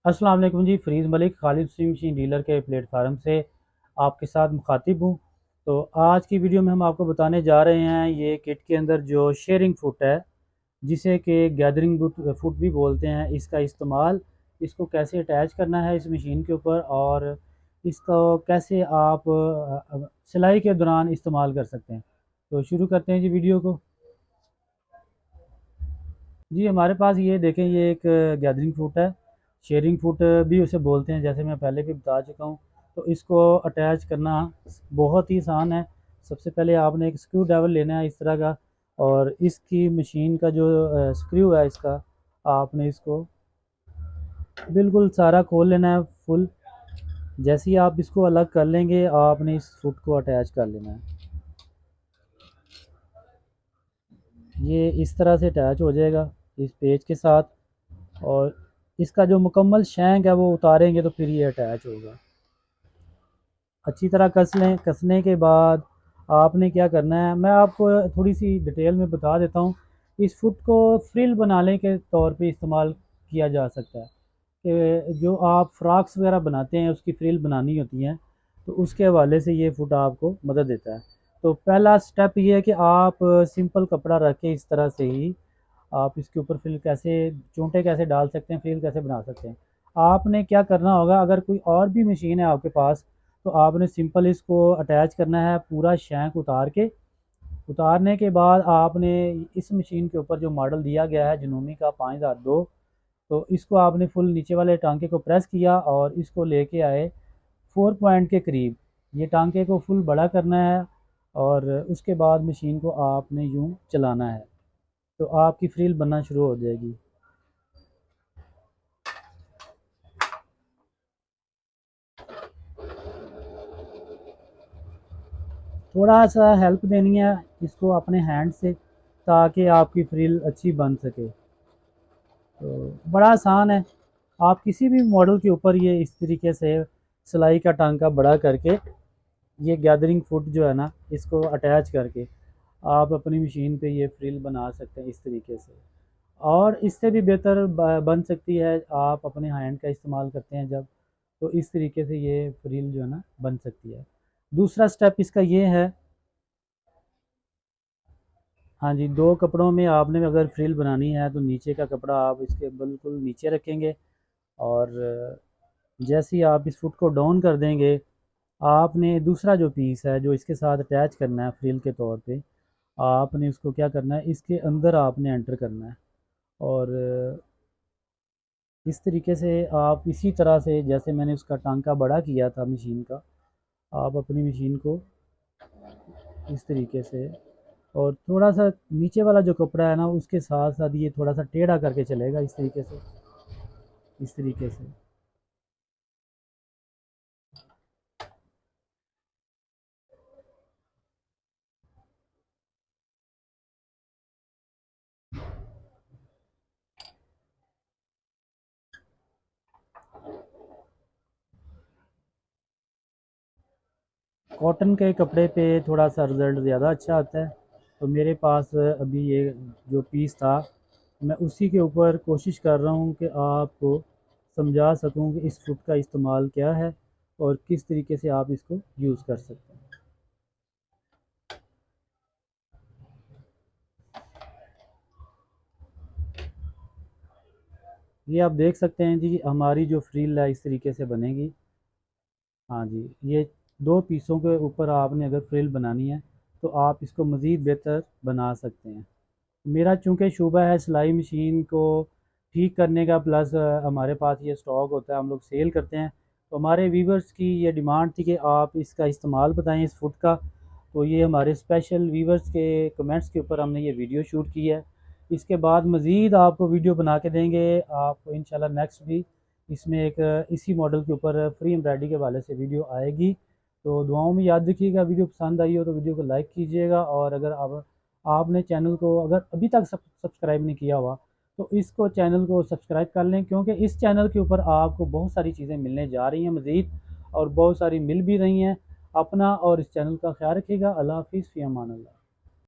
अस्सलाम वालेकुम जी। फ़रीज़ मलिक खालिद सी machine dealer के प्लेटफार्म से आपके साथ मुखातिब हूँ। तो आज की वीडियो में हम आपको बताने जा रहे हैं ये किट के अंदर जो शेयरिंग फुट है, जिसे कि गैदरिंग फुट भी बोलते हैं, इसका इस्तेमाल, इसको कैसे अटैच करना है इस मशीन के ऊपर और इसको कैसे आप सिलाई के दौरान इस्तेमाल कर सकते हैं। तो शुरू करते हैं जी वीडियो को। जी, हमारे पास ये देखें, ये एक गैदरिंग फुट है। शेयरिंग फुट भी उसे बोलते हैं, जैसे मैं पहले भी बता चुका हूँ। तो इसको अटैच करना बहुत ही आसान है। सबसे पहले आपने एक स्क्रू ड्राइवर लेना है इस तरह का, और इसकी मशीन का जो स्क्रू है इसका, आपने इसको बिल्कुल सारा खोल लेना है फुल। जैसे ही आप इसको अलग कर लेंगे, आपने इस फुट को अटैच कर लेना है। ये इस तरह से अटैच हो जाएगा इस पेज के साथ, और इसका जो मुकम्मल शैंक है वो उतारेंगे तो फिर ये अटैच होगा। अच्छी तरह कस लें। कसने के बाद आपने क्या करना है, मैं आपको थोड़ी सी डिटेल में बता देता हूँ। इस फुट को फ्रिल बनाने के तौर पे इस्तेमाल किया जा सकता है, कि जो आप फ्रॉक्स वगैरह बनाते हैं उसकी फ्रिल बनानी होती हैं, तो उसके हवाले से ये फुट आपको मदद देता है। तो पहला स्टेप ये है कि आप सिंपल कपड़ा रख के इस तरह से ही आप इसके ऊपर फ्रिल कैसे, चूंटे कैसे डाल सकते हैं, फ्रिल कैसे बना सकते हैं। आपने क्या करना होगा, अगर कोई और भी मशीन है आपके पास, तो आपने सिंपल इसको अटैच करना है पूरा शैंक उतार के। उतारने के बाद आपने इस मशीन के ऊपर जो मॉडल दिया गया है जनूमी का 5002, तो इसको आपने फुल नीचे वाले टांके को प्रेस किया और इसको लेके आए 4 पॉइंट के करीब। ये टांके को फुल बड़ा करना है, और उसके बाद मशीन को आपने यूं चलाना है, तो आपकी फ्रिल बनना शुरू हो जाएगी। थोड़ा सा हेल्प देनी है इसको अपने हैंड से, ताकि आपकी फ्रिल अच्छी बन सके। तो बड़ा आसान है। आप किसी भी मॉडल के ऊपर ये इस तरीके से सिलाई का टांका बड़ा करके, ये गैदरिंग फुट जो है ना, इसको अटैच करके आप अपनी मशीन पे ये फ्रिल बना सकते हैं इस तरीके से। और इससे भी बेहतर बन सकती है, आप अपने हैंड का इस्तेमाल करते हैं जब, तो इस तरीके से ये फ्रिल जो है ना बन सकती है। दूसरा स्टेप इसका ये है। हाँ जी, दो कपड़ों में आपने अगर फ्रिल बनानी है तो नीचे का कपड़ा आप इसके बिल्कुल नीचे रखेंगे, और जैसे ही आप इस फुट को डाउन कर देंगे, आपने दूसरा जो पीस है जो इसके साथ अटैच करना है फ्रिल के तौर पे, आपने उसको क्या करना है, इसके अंदर आपने एंटर करना है। और इस तरीके से आप इसी तरह से, जैसे मैंने उसका टांका बड़ा किया था मशीन का, आप अपनी मशीन को इस तरीके से, और थोड़ा सा नीचे वाला जो कपड़ा है ना उसके साथ साथ ये थोड़ा सा टेढ़ा करके चलेगा इस तरीके से, इस तरीके से। कॉटन के कपड़े पे थोड़ा सा रिज़ल्ट ज़्यादा अच्छा आता है। तो मेरे पास अभी ये जो पीस था, मैं उसी के ऊपर कोशिश कर रहा हूँ कि आपको समझा सकूँ कि इस फुट का इस्तेमाल क्या है और किस तरीके से आप इसको यूज़ कर सकते हैं। ये आप देख सकते हैं जी, हमारी जो फ्रील है इस तरीके से बनेगी। हाँ जी, ये दो पीसों के ऊपर आपने अगर फ्रिल बनानी है तो आप इसको मज़ीद बेहतर बना सकते हैं। मेरा चूँकि शुबा है सिलाई मशीन को ठीक करने का, प्लस हमारे पास ये स्टॉक होता है, हम लोग सेल करते हैं। तो हमारे व्यूवर्स की ये डिमांड थी कि आप इसका इस्तेमाल बताएं इस फुट का। तो ये हमारे स्पेशल व्यूवर्स के कमेंट्स के ऊपर हमने ये वीडियो शूट की है। इसके बाद मज़ीद आपको वीडियो बना के देंगे आपको इंशाल्लाह। नेक्स्ट भी इसमें एक इसी मॉडल के ऊपर फ्री एम्ब्रॉयडरी के वाले से वीडियो आएगी। तो दुआओं में याद रखिएगा। वीडियो पसंद आई हो तो वीडियो को लाइक कीजिएगा, और अगर आपने चैनल को अगर अभी तक सब्सक्राइब नहीं किया हुआ, तो इसको चैनल को सब्सक्राइब कर लें, क्योंकि इस चैनल के ऊपर आपको बहुत सारी चीज़ें मिलने जा रही हैं मज़ीद, और बहुत सारी मिल भी रही हैं। अपना और इस चैनल का ख्याल रखिएगा। अल्लाह हाफिज़, फ़ी अमान अल्लाह।